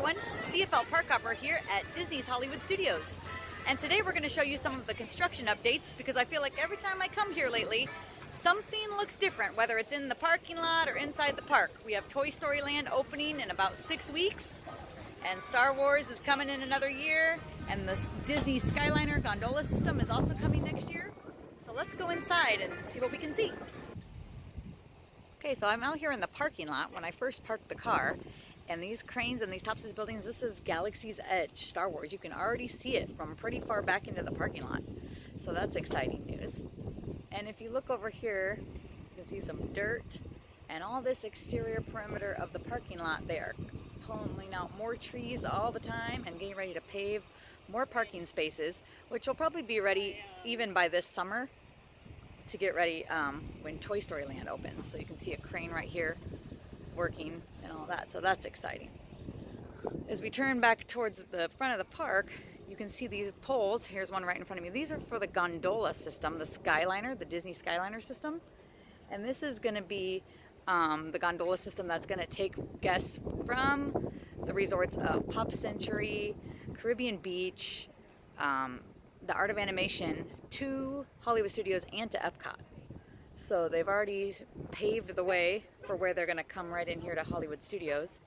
everyone, CFL Park Hopper here at Disney's Hollywood Studios. And today we're going to show you some of the construction updates because I feel like every time I come here lately, something looks different, whether it's in the parking lot or inside the park. We have Toy Story Land opening in about 6 weeks, and Star Wars is coming in another year, and the Disney Skyliner gondola system is also coming next year. So let's go inside and see what we can see. Okay, so I'm out here in the parking lot when I first parked the car, and these cranes and these tops of these buildings, this is Galaxies Edge, Star Wars. You can already see it from pretty far back into the parking lot. So that's exciting news. And if you look over here, you can see some dirt and all this exterior perimeter of the parking lot. They are pulling out more trees all the time and getting ready to pave more parking spaces, which will probably be ready even by this summer to get ready when Toy Story Land opens. So you can see a crane right here working and all that, so that's exciting. As we turn back towards the front of the park, you can see these poles. Here's one right in front of me. These are for the gondola system, the Skyliner, the Disney Skyliner system. And this is going to be the gondola system that's going to take guests from the resorts of Pop Century, Caribbean Beach, the Art of Animation to Hollywood Studios and to Epcot. So they've already paved the way for where they're going to come right in here to Hollywood Studios.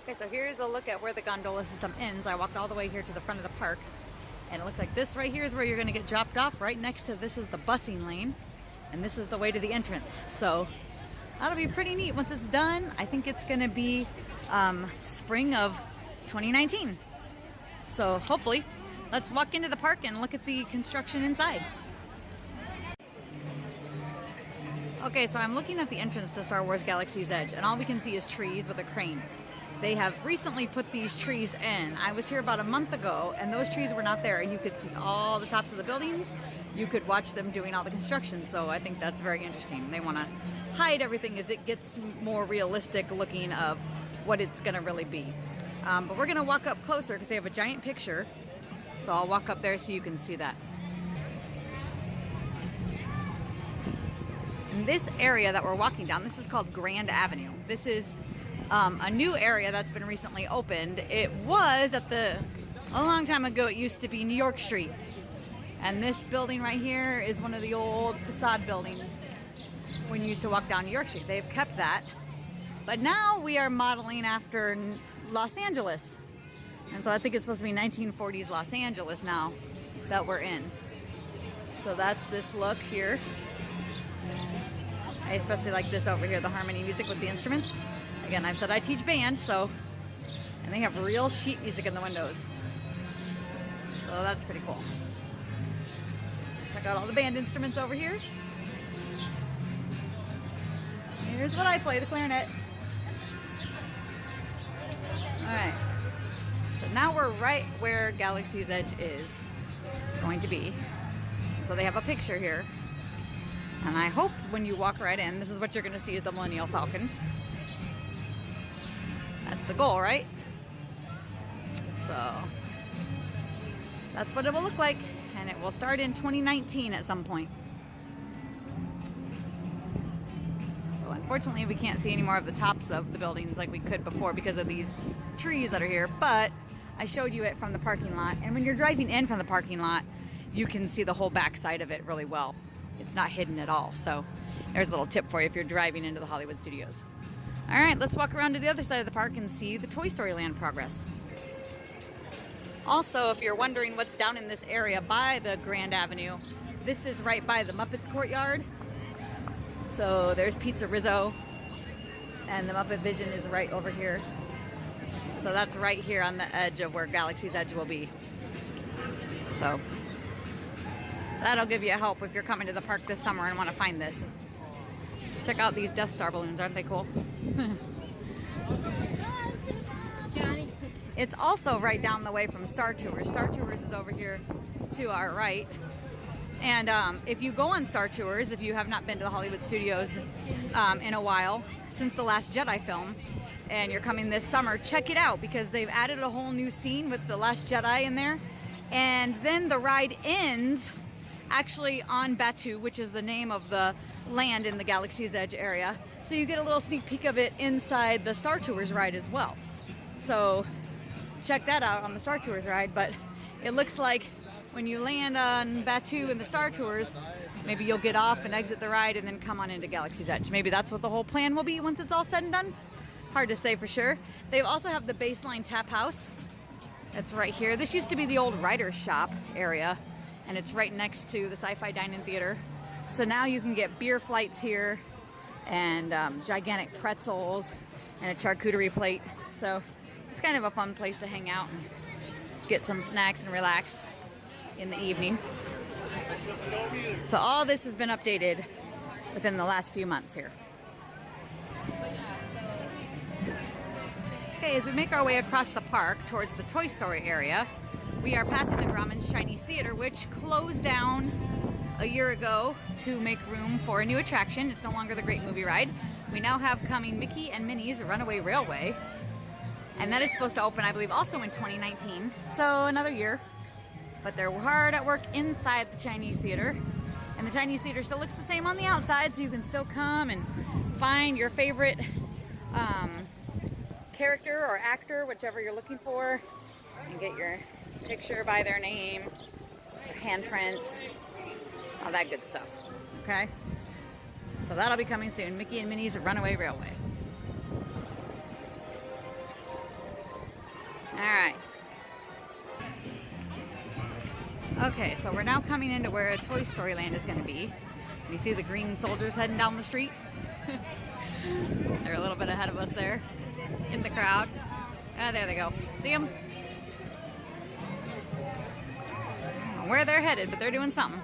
Okay, so here's a look at where the gondola system ends. I walked all the way here to the front of the park, and it looks like this right here is where you're going to get dropped off. Right next to this is the busing lane, and this is the way to the entrance. So that'll be pretty neat once it's done. I think it's going to be spring of 2019. So hopefully, let's walk into the park and look at the construction inside. Okay, so I'm looking at the entrance to Star Wars Galaxy's Edge, and all we can see is trees with a crane. They have recently put these trees in. I was here about a month ago, and those trees were not there, and you could see all the tops of the buildings. You could watch them doing all the construction, so I think that's very interesting. They want to hide everything as it gets more realistic looking of what it's going to really be. But we're going to walk up closer because they have a giant picture, so I'll walk up there so you can see that. In this area that we're walking down, this is called Grand Avenue. This is a new area that's been recently opened. It was a long time ago, it used to be New York Street. And this building right here is one of the old facade buildings when you used to walk down New York Street. They've kept that. But now we are modeling after Los Angeles. And so I think it's supposed to be 1940s Los Angeles now that we're in. So that's this look here. I especially like this over here, the harmony music with the instruments. Again, I've said I teach band, and they have real sheet music in the windows. So that's pretty cool. Check out all the band instruments over here. Here's what I play, the clarinet. Alright, so now we're right where Galaxy's Edge is going to be. So they have a picture here. And I hope when you walk right in, this is what you're going to see is the Millennium Falcon. That's the goal, right? So that's what it will look like, and it will start in 2019 at some point. So unfortunately, we can't see any more of the tops of the buildings like we could before because of these trees that are here, but I showed you it from the parking lot, and when you're driving in from the parking lot, you can see the whole back side of it really well. It's not hidden at all. So there's a little tip for you if you're driving into the Hollywood Studios. All right, let's walk around to the other side of the park and see the Toy Story Land progress. Also, if you're wondering what's down in this area by the Grand Avenue, this is right by the Muppets Courtyard. So there's Pizza Rizzo, and the Muppet Vision is right over here. So that's right here on the edge of where Galaxy's Edge will be. So that'll give you a help if you're coming to the park this summer and want to find this. Check out these Death Star balloons, aren't they cool? It's also right down the way from Star Tours. Star Tours is over here to our right. And if you go on Star Tours, if you have not been to the Hollywood Studios in a while, since the Last Jedi film, and you're coming this summer, check it out because they've added a whole new scene with the Last Jedi in there. And then the ride ends actually on Batuu, which is the name of the land in the Galaxy's Edge area. So So you get a little sneak peek of it inside the Star Tours ride as well. So check that out on the Star Tours ride. But it looks like when you land on Batuu in the Star Tours, maybe you'll get off and exit the ride and then come on into Galaxy's Edge. Maybe that's what the whole plan will be once it's all said and done. Hard to say for sure. They also have the Baseline Tap House. That's right here. This used to be the old writer's shop area, and it's right next to the Sci-Fi Dine-In Theater. So now you can get beer flights here, and gigantic pretzels, and a charcuterie plate. So it's kind of a fun place to hang out and get some snacks and relax in the evening. So all this has been updated within the last few months here. Okay, as we make our way across the park towards the Toy Story area, we are passing the Graumans Chinese Theater, which closed down a year ago to make room for a new attraction. It's no longer the Great Movie Ride. We now have coming Mickey and Minnie's Runaway Railway, and that is supposed to open, I believe, also in 2019, so another year. But they're hard at work inside the Chinese Theater, and the Chinese Theater still looks the same on the outside, so you can still come and find your favorite character or actor, whichever you're looking for, and get your picture by their name, their handprints, all that good stuff. Okay, so that'll be coming soon. Mickey and Minnie's Runaway Railway. All right. Okay, so we're now coming into where Toy Story Land is going to be. You see the green soldiers heading down the street? They're a little bit ahead of us there in the crowd. Ah, there they go. See them? I don't know where they're headed, but they're doing something.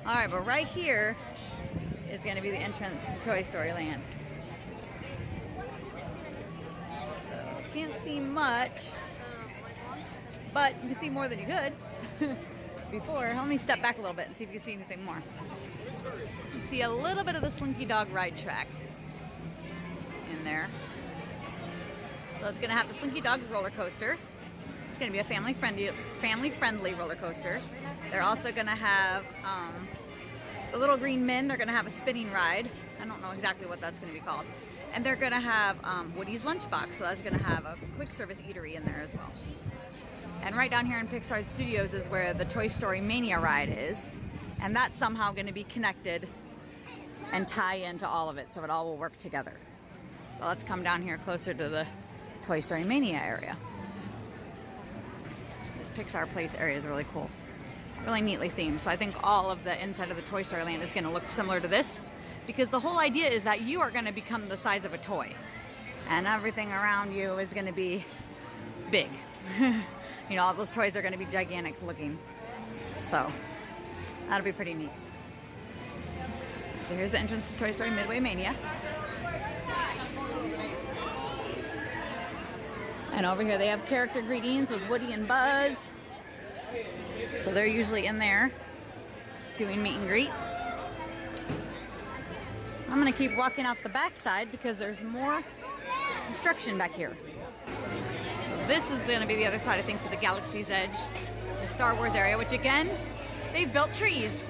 All right, but right here is going to be the entrance to Toy Story Land. So can't see much, but you can see more than you could before. Let me step back a little bit and see if you can see anything more. You can see a little bit of the Slinky Dog ride track in there. So it's going to have the Slinky Dog roller coaster. It's going to be a family-friendly roller coaster. They're also going to have the Little Green Men. They're going to have a spinning ride. I don't know exactly what that's going to be called. And they're going to have Woody's Lunchbox. So that's going to have a quick service eatery in there as well. And right down here in Pixar Studios is where the Toy Story Mania ride is. And that's somehow going to be connected and tie into all of it, so it all will work together. So let's come down here closer to the Toy Story Mania area. This Pixar Place area is really cool. Really neatly themed. So I think all of the inside of the Toy Story Land is going to look similar to this, because the whole idea is that you are going to become the size of a toy. And everything around you is going to be big. You know, all those toys are going to be gigantic looking. So that'll be pretty neat. So here's the entrance to Toy Story Midway Mania. And over here they have character greetings with Woody and Buzz. So they're usually in there doing meet and greet. I'm going to keep walking out the back side because there's more construction back here. So this is going to be the other side, I think, to the Galaxy's Edge, the Star Wars area, which again, they've built trees.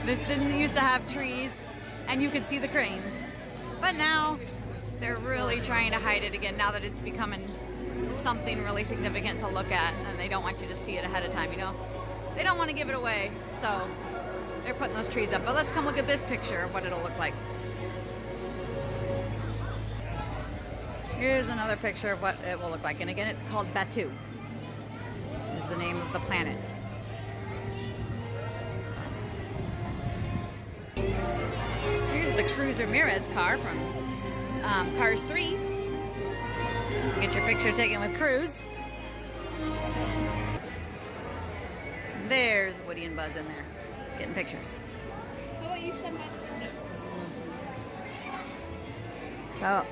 This didn't used to have trees, and you could see the cranes. But now, they're really trying to hide it again, now that it's becoming something really significant to look at, and they don't want you to see it ahead of time, you know? They don't want to give it away, so they're putting those trees up. But let's come look at this picture of what it'll look like. Here's another picture of what it will look like. And again, it's called Batuu, is the name of the planet. Here's the Cruz Ramirez car from Cars 3. Get your picture taken with Cruz. There's Woody and Buzz in there, getting pictures. How about you stand by the window? So,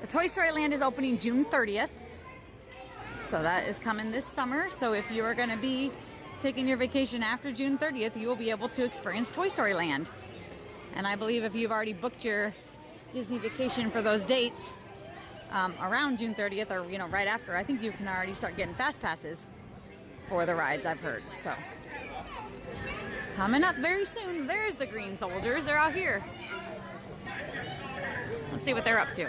the Toy Story Land is opening June 30th. So that is coming this summer. So if you are going to be taking your vacation after June 30th, you will be able to experience Toy Story Land. And I believe if you've already booked your Disney vacation for those dates around June 30th, or you know, right after, I think you can already start getting fast passes for the rides, I've heard. So coming up very soon. There's the green soldiers. They're out here. see what they're up to.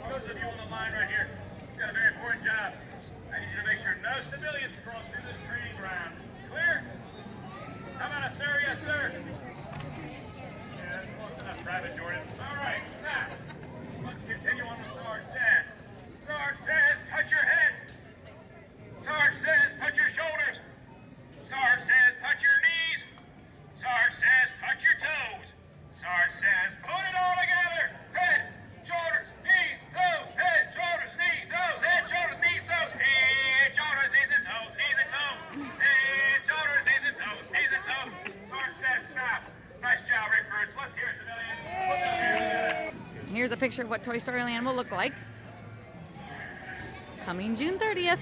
Those of you on the line right here, you've got a very important job. I need you to make sure no civilians cross through this training ground. Clear? How about a sir? Yes, sir. Yeah, that's close enough, Private Jordan. All right, now, let's continue on with Sarge says. Sarge says, touch your head. Sarge says, touch your shoulders. Sarge says, touch your knees. Sarge says, touch your toes. Sarge says, put it all together. Head, shoulders, knees, toes, head, shoulders, knees, toes, head, shoulders, knees, toes, head, shoulders, knees and toes, knees and toes, head, shoulders, knees and toes, knees and toes. Sarge says, stop. Nice job, recruits. Let's hear it, civilians. Put those hands together. Here's a picture of what Toy Story Land will look like. Coming June 30th.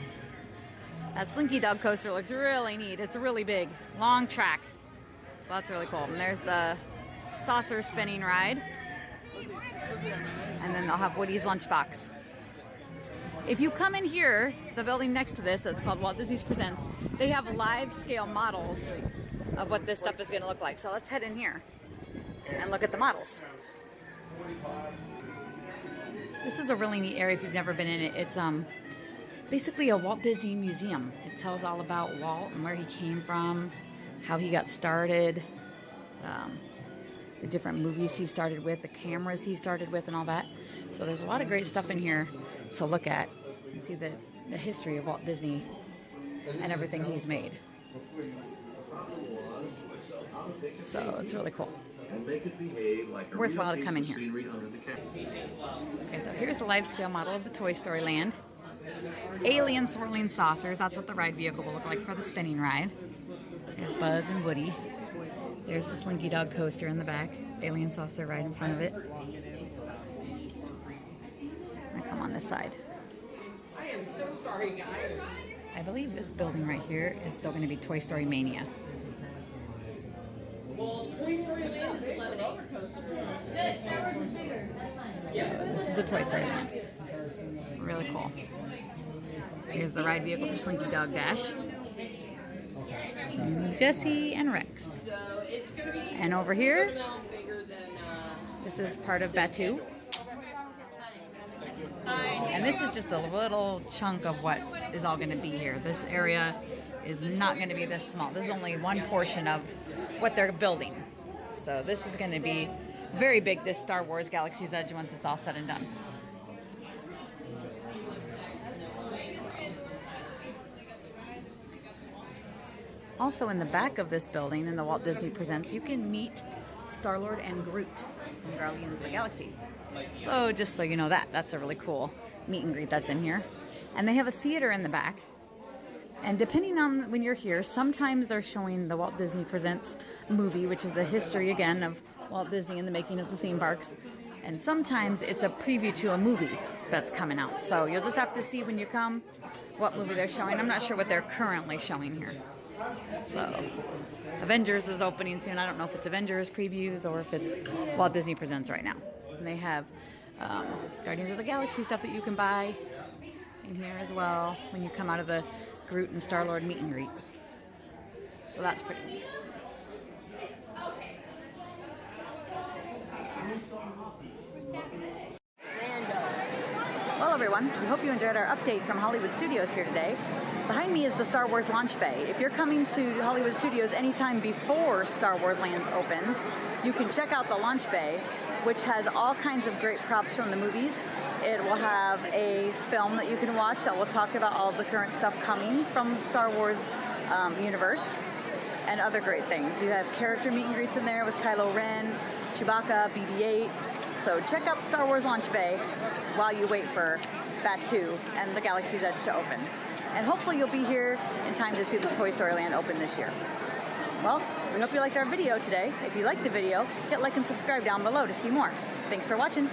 That Slinky Dog coaster looks really neat. It's really big, long track. So that's really cool. And there's the saucer spinning ride. And then they'll have Woody's lunchbox. If you come in here, the building next to this, that's called Walt Disney Presents, they have live scale models of what this stuff is going to look like. So let's head in here and look at the models. This is a really neat area if you've never been in it. It's basically a Walt Disney museum. It tells all about Walt and where he came from, how he got started, the different movies he started with, the cameras he started with, and all that. So there's a lot of great stuff in here to look at and see the history of Walt Disney and everything he's made. So it's really cool. Worthwhile to come in here. Okay, so here's the live scale model of the Toy Story Land. Alien swirling saucers, that's what the ride vehicle will look like for the spinning ride. There's Buzz and Woody. There's the Slinky Dog coaster in the back. Alien saucer right in front of it. I'm gonna come on this side. I am so sorry, guys. I believe this building right here is still gonna be Toy Story Mania. Well, Toy Story Land is 11 roller coasters. This is the Toy Story Land. Really cool. Here's the ride vehicle for Slinky Dog Dash. And Jessie and Rex. So it's going to be And over here, bigger than this is part of Batu. And this is just a little chunk of what is all going to be here. This area is not going to be this small. This is only one portion of what they're building. So this is going to be very big, this Star Wars Galaxies Edge, once it's all said and done. Also in the back of this building, in the Walt Disney Presents, you can meet Star-Lord and Groot from Guardians of the Galaxy. So just so you know that's a really cool meet and greet that's in here. And they have a theater in the back. And depending on when you're here, sometimes they're showing the Walt Disney Presents movie, which is the history, again, of Walt Disney and the making of the theme parks. And sometimes it's a preview to a movie that's coming out. So you'll just have to see when you come what movie they're showing. I'm not sure what they're currently showing here. So Avengers is opening soon. I don't know if it's Avengers previews or if it's Walt Disney Presents right now. And they have Guardians of the Galaxy stuff that you can buy in here as well when you come out of the Groot and Star-Lord meet and greet. So that's pretty neat. Well, everyone, we hope you enjoyed our update from Hollywood Studios here today. Behind me is the Star Wars launch bay. If you're coming to Hollywood Studios anytime before Star Wars Land opens, you can check out the launch bay, which has all kinds of great props from the movies. it will have a film that you can watch that will talk about all the current stuff coming from the Star Wars universe and other great things. You have character meet and greets in there with Kylo Ren, Chewbacca, BB-8. So check out the Star Wars launch bay while you wait for Batuu and the Galaxy's Edge to open. And hopefully you'll be here in time to see the Toy Story Land open this year. Well, we hope you liked our video today. If you liked the video, hit like and subscribe down below to see more. Thanks for watching.